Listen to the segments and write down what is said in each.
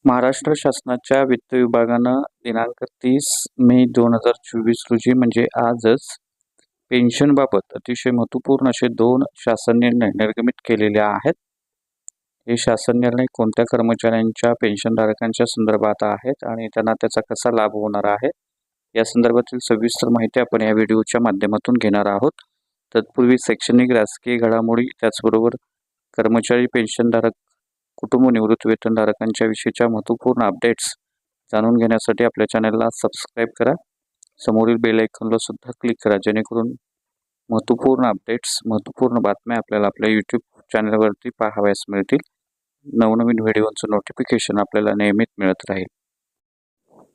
महाराष्ट्र शासनाच्या वित्त विभागानं दिनांक 30 मे 2024 रोजी म्हणजे आजच पेन्शनबाबत अतिशय महत्त्वपूर्ण असे 2 शासन निर्णय निर्गमित केलेले आहेत. हे शासन निर्णय कोणत्या कर्मचाऱ्यांच्या पेन्शनधारकांच्या संदर्भात आहेत आणि त्यांना त्याचा कसा लाभ होणार आहे या संदर्भातील सविस्तर माहिती आपण या व्हिडिओच्या माध्यमातून घेणार आहोत. तत्पूर्वी शैक्षणिक राजकीय घडामोडी त्याचबरोबर कर्मचारी पेन्शनधारक कुटुंब निवृत्ती वेतनधारकांच्या विषयीच्या महत्त्वपूर्ण अपडेट्स जाणून घेण्यासाठी आपल्या चॅनलला सबस्क्राईब करा. समोरील बेल आयकॉनला सुद्धा क्लिक करा जेणेकरून महत्त्वपूर्ण अपडेट्स महत्त्वपूर्ण बातम्या आपल्याला आपल्या यूट्यूब चॅनलवरती पाहावयास मिळतील. नवनवीन व्हिडिओचं नोटिफिकेशन आपल्याला नियमित मिळत राहील.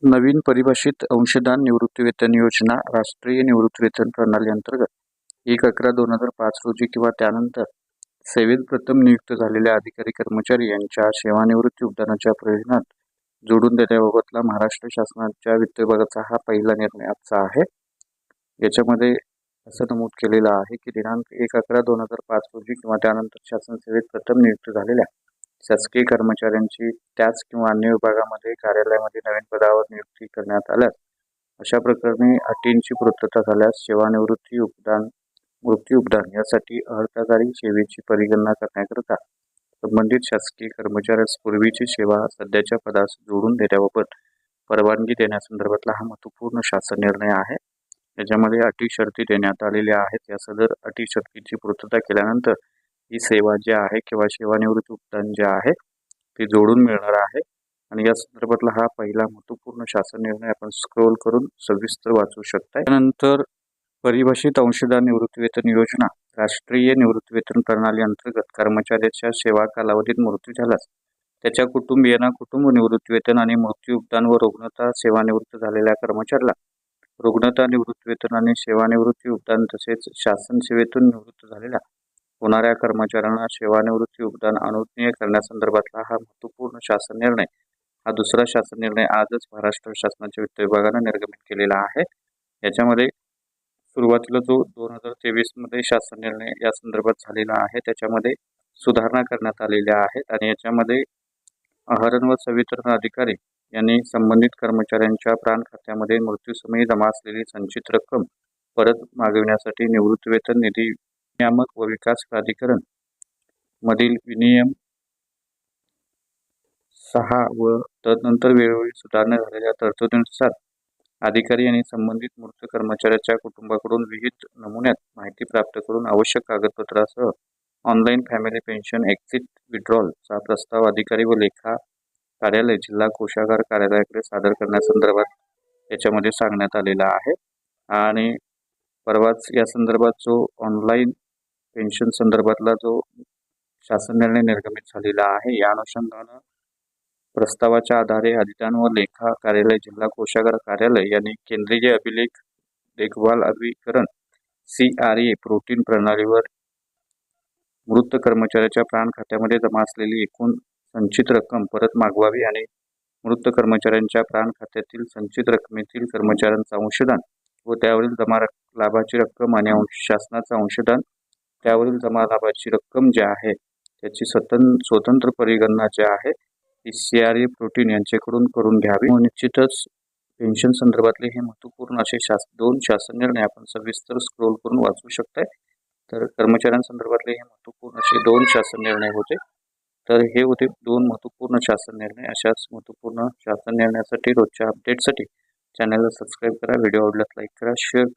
नवीन परिभाषित अंशदान निवृत्ती वेतन योजना राष्ट्रीय निवृत्ती वेतन प्रणाली अंतर्गत 1/11/2005 रोजी किंवा त्यानंतर सेवेत प्रथम नियुक्त झालेल्या अधिकारी कर्मचारी यांच्या सेवानिवृत्ती योगदानाच्या प्रयोजनात जोडून देण्याबाबतला महाराष्ट्र शासनाच्या वित्त विभागाचा हा पहिला निर्णय आजचा आहे. याच्यामध्ये असं नमूद केलेलं आहे की दिनांक 1/11/2005 रोजी किंवा त्यानंतर शासन सेवेत प्रथम नियुक्त झालेल्या शासकीय कर्मचाऱ्यांची त्याच किंवा अन्य विभागामध्ये कार्यालयामध्ये नवीन पदावर नियुक्ती करण्यात आल्यास अशा प्रकरणी अटींची पूर्तता झाल्यास सेवानिवृत्ती मृत्यू योगदान यासाठी अर्हताधारी सेवेची परिगणना करण्याकरता संबंधित शासकीय कर्मचाऱ्यास पूर्वीची सेवा सध्याच्या पदास जोडून देण्याबाबत परवानगी देण्यासंदर्भातला हा महत्त्वपूर्ण शासन निर्णय आहे. याच्यामध्ये अटी शर्ती देण्यात आलेल्या आहेत. या सदर अटी शर्तीची पूर्तता केल्यानंतर ही सेवा जी आहे किंवा सेवानिवृत्ती योगदान जे आहे ते जोडून मिळणार आहे आणि या संदर्भातला हा पहिला महत्त्वपूर्ण शासन निर्णय आपण स्क्रोल करून सविस्तर वाचू शकता. त्यानंतर परिभाषित अंशदान निवृत्ती वेतन योजना राष्ट्रीय निवृत्ती वेतन प्रणाली अंतर्गत कर्मचाऱ्याच्या सेवा कालावधीत मृत्यू झाल्यास त्याच्या कुटुंबियांना कुटुंब निवृत्ती वेतन आणि मृत्यू योगदान व रुग्णता सेवानिवृत्त झालेल्या कर्मचाऱ्याला रुग्णता निवृत्ती वेतन आणि सेवानिवृत्ती योगदान तसेच शासन सेवेतून निवृत्त झालेल्या होणाऱ्या कर्मचाऱ्यांना सेवानिवृत्ती योगदान अनुज्ञेय करण्यासंदर्भातला हा महत्त्वपूर्ण शासन निर्णय हा दुसरा शासन निर्णय आजच महाराष्ट्र शासनाच्या वित्त विभागानं निर्गमित केलेला आहे. याच्यामध्ये सुरुवातीला जो 2023 मध्ये शासन निर्णय या संदर्भात झालेला आहे त्याच्यामध्ये सुधारणा करण्यात आलेल्या आहेत आणि याच्यामध्ये आहरण व संवितरण अधिकारी यांनी संबंधित कर्मचाऱ्यांच्या प्राण खात्यामध्ये मृत्यूसमयी जमा असलेली संचित रक्कम परत मागविण्यासाठी निवृत्ती वेतन निधी नियामक व विकास प्राधिकरण मधील विनियम 6 व तदनंतर वेळोवेळी सुधारणा झालेल्या तरतुदीनुसार अधिकारी यांनी संबंधित मृत कर्मचाऱ्याच्या कुटुंबाकडून विहित नमुन्यात माहिती प्राप्त करून आवश्यक कागदपत्रासह ऑनलाईन फॅमिली पेन्शन एक्झिट विड्रॉलचा प्रस्ताव अधिकारी व लेखा कार्यालय जिल्हा कोषागार कार्यालयाकडे सादर करण्यासंदर्भात याच्यामध्ये सांगण्यात आलेला आहे. आणि परवाच या संदर्भात जो ऑनलाईन पेन्शन संदर्भातला जो शासन निर्णय निर्गमित झालेला आहे या अनुषंगानं प्रस्तावाच्या आधारे अधिदान व लेखा कार्यालय जिल्हा कोषागार कार्यालय यांनी केंद्रीय अभिलेख देखभाल अभिकरण CRA प्रोटीन प्रणालीवर मृत कर्मचाऱ्याच्या प्राण खात्यामध्ये जमा असलेली एकूण संचित रक्कम परत मागवावी आणि मृत कर्मचाऱ्यांच्या प्राण खात्यातील संचित रकमेतील कर्मचाऱ्यांचा अंशदान व त्यावरील जमा लाभाची रक्कम आणि शासनाचा अंशदान त्यावरील जमा लाभाची रक्कम जी आहे त्याची स्वतंत्र परिगणना जी आहे ती CRA प्रोटीन यांच्याकडून करून घ्यावी. निश्चितच पेन्शन संदर्भातले हे महत्त्वपूर्ण असे 2 शासन निर्णय आपण सविस्तर स्क्रोल करून वाचू शकताय. तर कर्मचाऱ्यांसंदर्भातले हे महत्त्वपूर्ण असे 2 शासन निर्णय होते. तर हे होते 2 महत्त्वपूर्ण शासन निर्णय. अशाच महत्त्वपूर्ण शासन निर्णयासाठी रोजच्या अपडेटसाठी चॅनलला सबस्क्राईब करा. व्हिडिओ आवडल्यास लाईक करा, शेअर